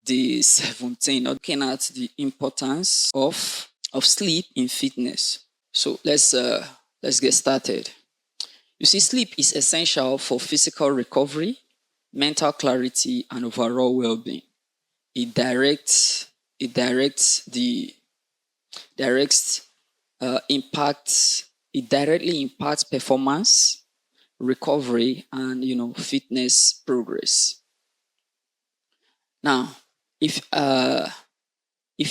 the 17, looking at the importance of sleep in fitness. So let's get started. You see, sleep is essential for physical recovery, mental clarity, and overall well-being. It directly impacts performance, recovery, and fitness progress. Now, if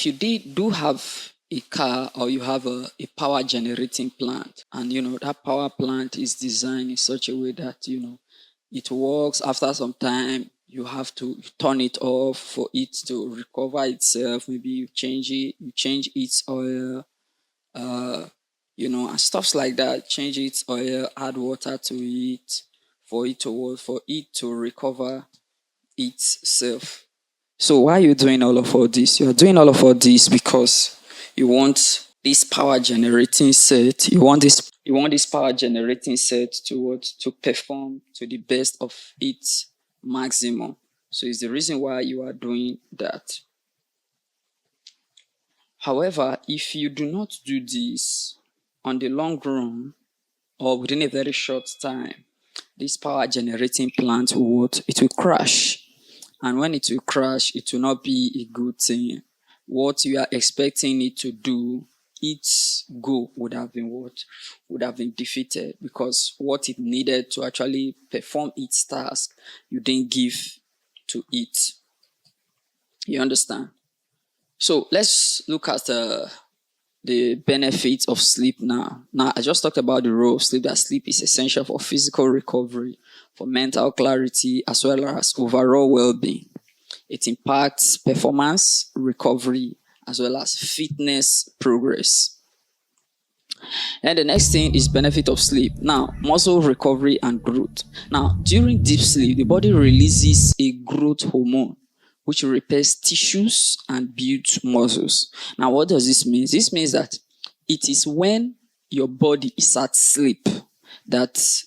you do have a car or you have a power generating plant, and that power plant is designed in such a way that it works. After some time you have to turn it off for it to recover itself. Maybe you change its oil, and stuff like that. Change its oil, add water to it for it to work, for it to recover itself. So why are you doing all of this? You're doing all of this because you want this power generating set. You want this power generating set to perform to the best of its maximum. So it's the reason why you are doing that. However, if you do not do this on the long run or within a very short time, this power generating plant will crash. And when it will crash, it will not be a good thing. What you are expecting it to do, its goal would have been defeated, because what it needed to actually perform its task, you didn't give to it. You understand? So let's look at the benefits of sleep now. Now, I just talked about the role of sleep, that sleep is essential for physical recovery, for mental clarity, as well as overall well-being. It impacts performance, recovery, as well as fitness progress. And the next thing is benefit of sleep. Now, muscle recovery and growth. Now, during deep sleep, the body releases a growth hormone, which repairs tissues and builds muscles. Now, what does this mean? This means that it is when your body is at sleep that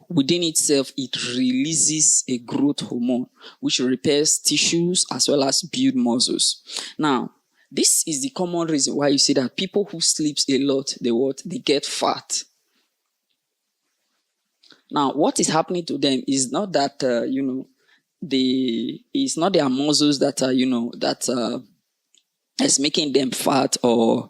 within itself, it releases a growth hormone, which repairs tissues as well as build muscles. Now, this is the common reason why you see that people who sleep a lot, they get fat. Now, what is happening to them is not that, it's not their muscles that are, is making them fat or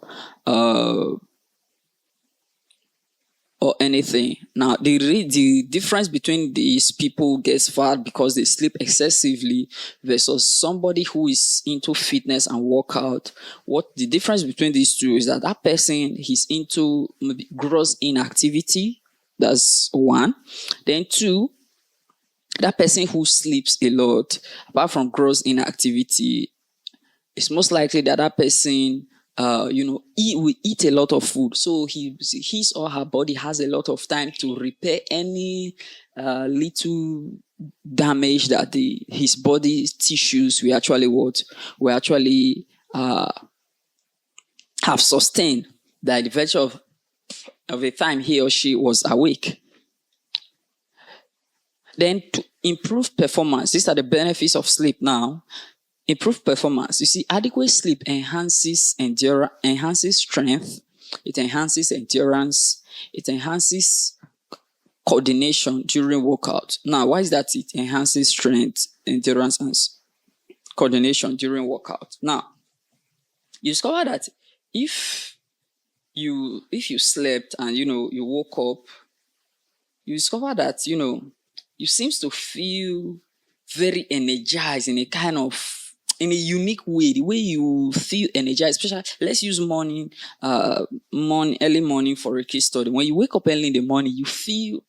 anything. Now, the difference between these people who gets fat because they sleep excessively versus somebody who is into fitness and workout, what the difference between these two is that person is into maybe gross inactivity. That's one. Then two, that person who sleeps a lot, apart from gross inactivity, it's most likely that person will eat a lot of food. So his or her body has a lot of time to repair any little damage that his body's tissues will actually have sustained by the virtue of the time he or she was awake. Then to improve performance, these are the benefits of sleep now. Improve performance. You see, adequate sleep enhances strength, it enhances endurance, it enhances coordination during workout. Now, why is that it enhances strength, endurance, and coordination during workout? Now, you discover that if you slept and you woke up, you discover that you seem to feel very energized in a unique way. The way you feel energized, especially let's use early morning for a case study. When you wake up early in the morning, you feel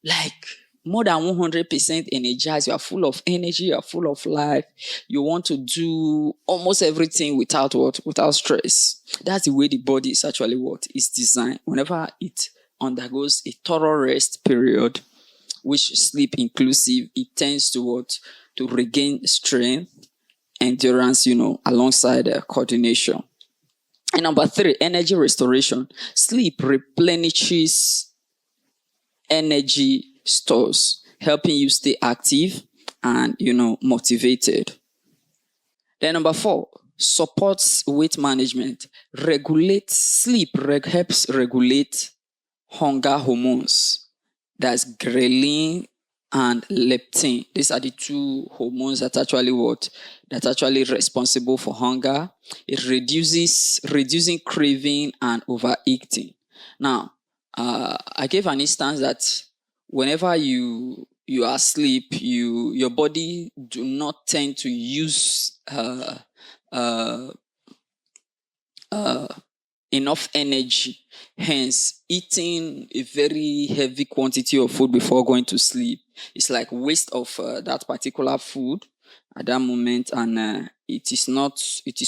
like more than 100% energized. You are full of energy. You are full of life. You want to do almost everything without stress. That's the way the body is actually is designed. Whenever it undergoes a thorough rest period, which sleep inclusive, it tends to regain strength, endurance, alongside coordination. And number 3, energy restoration. Sleep replenishes energy stores, helping you stay active and, motivated. Then number 4, supports weight management. Helps regulate hunger hormones. That's ghrelin and leptin. These are the two hormones that actually responsible for hunger. It reducing craving and overeating. Now, I gave an instance that whenever you are asleep, your body do not tend to use uh, uh, enough energy. Hence, eating a very heavy quantity of food before going to sleep is like waste of that particular food at that moment, and it is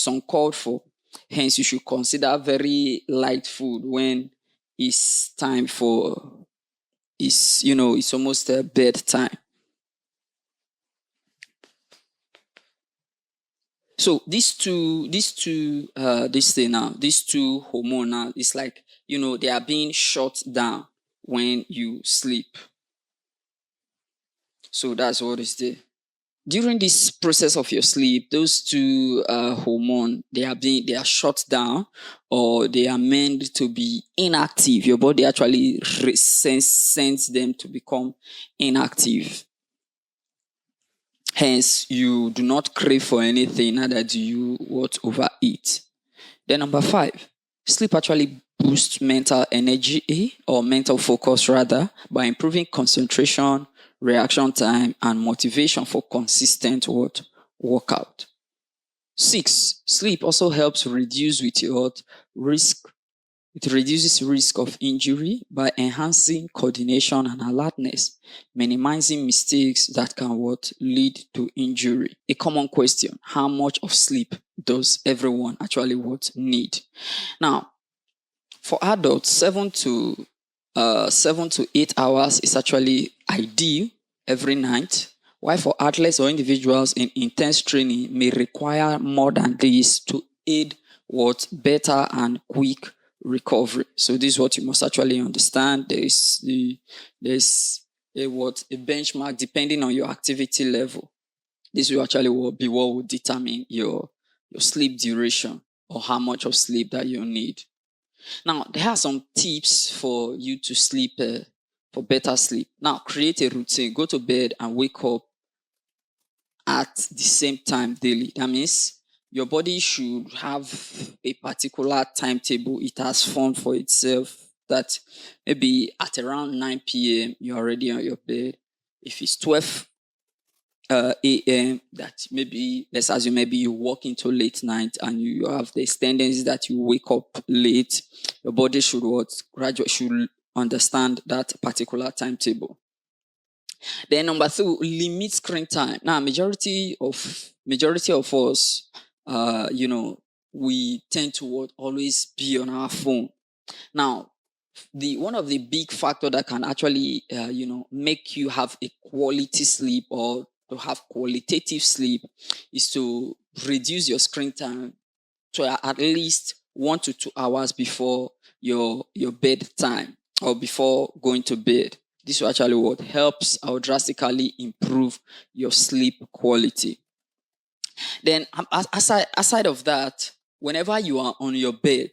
uncalled for. Hence, you should consider very light food when it's time for it's almost bedtime. So these two hormone now, it's like, they are being shut down when you sleep. So that's what is there. During this process of your sleep, those two hormone, they are shut down, or they are meant to be inactive. Your body actually sends them to become inactive. Hence, you do not crave for anything, neither do you overeat. Then number 5, sleep actually boosts mental energy, or mental focus rather, by improving concentration, reaction time, and motivation for consistent workout. 6, sleep also helps reduce risk. It reduces risk of injury by enhancing coordination and alertness, minimizing mistakes that can lead to injury. A common question: how much of sleep does everyone actually need? Now, for adults, 7 to 8 hours is actually ideal every night, while for athletes or individuals in intense training may require more than this to aid better and quick recovery. So this is what you must actually understand. There's a benchmark depending on your activity level. This will actually be what will determine your sleep duration, or how much of sleep that you need. Now, there are some tips for you to sleep, for better sleep. Now, create a routine. Go to bed and wake up at the same time daily. That means your body should have a particular timetable it has formed for itself, that maybe at around 9 p.m. you're already on your bed. If it's 12 a.m., that maybe, let's assume maybe you work into late night and you have this tendency that you wake up late, your body should should understand that particular timetable. Then number 2, limit screen time. Now, majority of us, we tend to always be on our phone. Now, one of the big factor that can actually make you have a quality sleep, or to have qualitative sleep, is to reduce your screen time to at least 1 to 2 hours before your bedtime, or before going to bed. This will actually helps drastically improve your sleep quality. Then aside of that, whenever you are on your bed,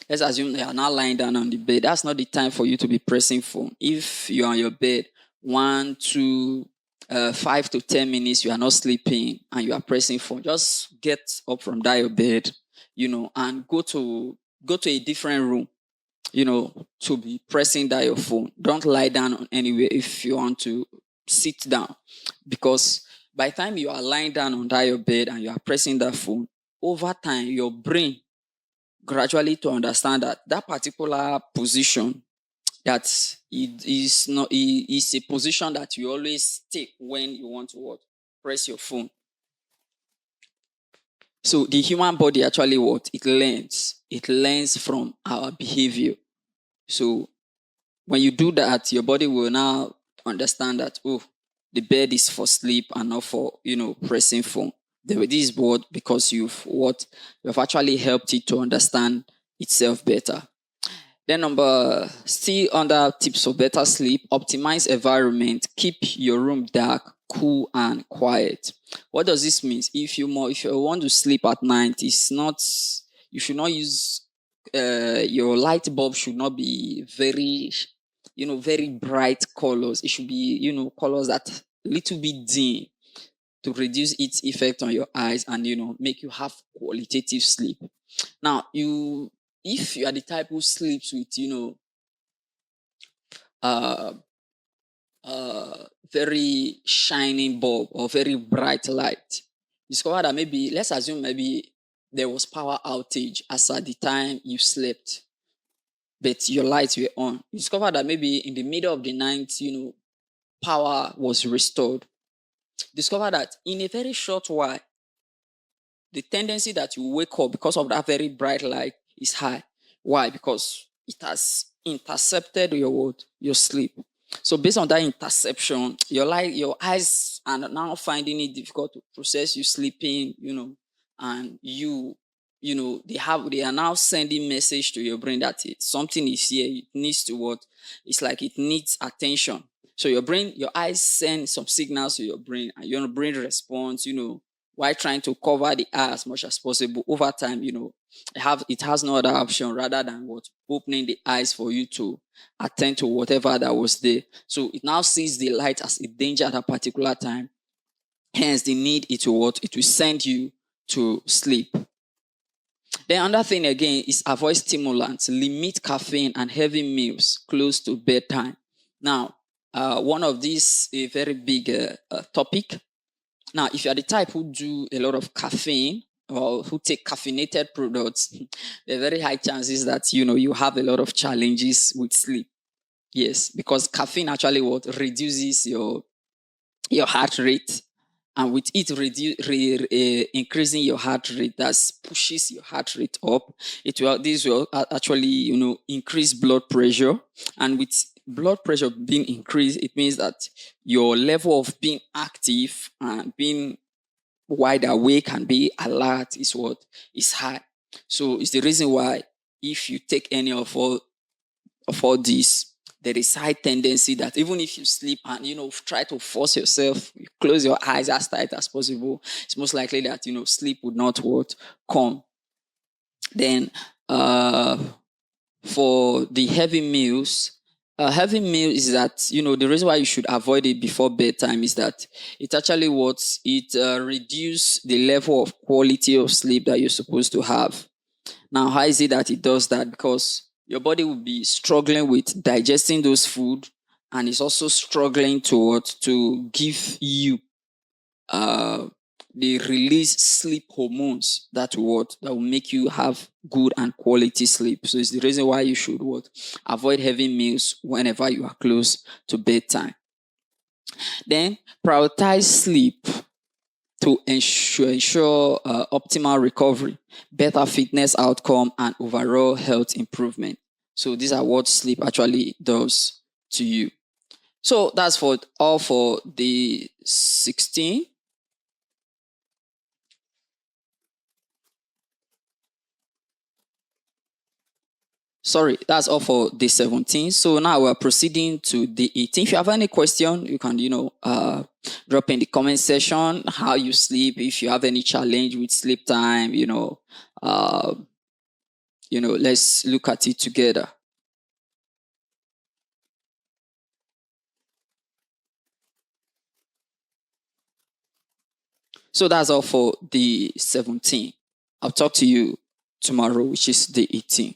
let's assume you are now lying down on the bed, that's not the time for you to be pressing phone. If you are on your bed 1 to 5 to 10 minutes, you are not sleeping and you are pressing phone, just get up from that your bed, and go to a different room, to be pressing that your phone. Don't lie down on anywhere if you want to sit down, because by the time you are lying down on that your bed and you are pressing that phone, over time your brain gradually to understand that particular position, that it is a position that you always take when you want to press your phone. So the human body actually it learns from our behavior. So when you do that, your body will now understand that, the bed is for sleep and not for pressing phone. This is because you've actually helped it to understand itself better. Then still under tips for better sleep: optimize environment. Keep your room dark cool and quiet. What does this mean? If you want to sleep at night, it's not you should not use your light bulb should not be very very bright colors. It should be colors that little bit dim to reduce its effect on your eyes and make you have qualitative sleep. Now, if you are the type who sleeps with uh very shining bulb or very bright light, discover that let's assume maybe there was power outage as at the time you slept, but your lights were on. You discover that maybe in the middle of the night, power was restored. Discover that in a very short while, the tendency that you wake up because of that very bright light is high. Why? Because it has intercepted your sleep. So based on that interception, your eyes are now finding it difficult to process you sleeping, and they are now sending message to your brain that something is here. It needs to what? It's like it needs attention. So your eyes send some signals to your brain, and your brain responds, while trying to cover the eye as much as possible. Over time, it has no other option rather than what? Opening the eyes for you to attend to whatever that was there. So it now sees the light as a danger at a particular time. Hence, the need it will what? It will send you to sleep. Then another thing again is avoid stimulants, limit caffeine and heavy meals close to bedtime. Now, one of these a very big topic. Now, if you are the type who do a lot of caffeine or who take caffeinated products, there are very high chances that you have a lot of challenges with sleep. Yes, because caffeine actually what reduces your heart rate, and with it increasing your heart rate, that pushes your heart rate up. This will actually increase blood pressure, and with blood pressure being increased, it means that your level of being active and being wide awake and be alert is high. So it's the reason why if you take any of all these, there is high tendency that even if you sleep and try to force yourself, you close your eyes as tight as possible, it's most likely that sleep would not come. Then for the heavy meals, heavy meal is that the reason why you should avoid it before bedtime is that it actually reduce the level of quality of sleep that you're supposed to have. Now, how is it that it does that? Because your body will be struggling with digesting those food, and it's also struggling to give you the release sleep hormones that will make you have good and quality sleep. So it's the reason why you should avoid heavy meals whenever you are close to bedtime. Then prioritize sleep to ensure optimal recovery, better fitness outcome, and overall health improvement. So these are what sleep actually does to you. So that's all for the 16. Sorry, that's all for the 17. So now we're proceeding to the 18. If you have any question, you can, drop in the comment section how you sleep. If you have any challenge with sleep time, let's look at it together. So that's all for the 17. I'll talk to you tomorrow, which is the 18.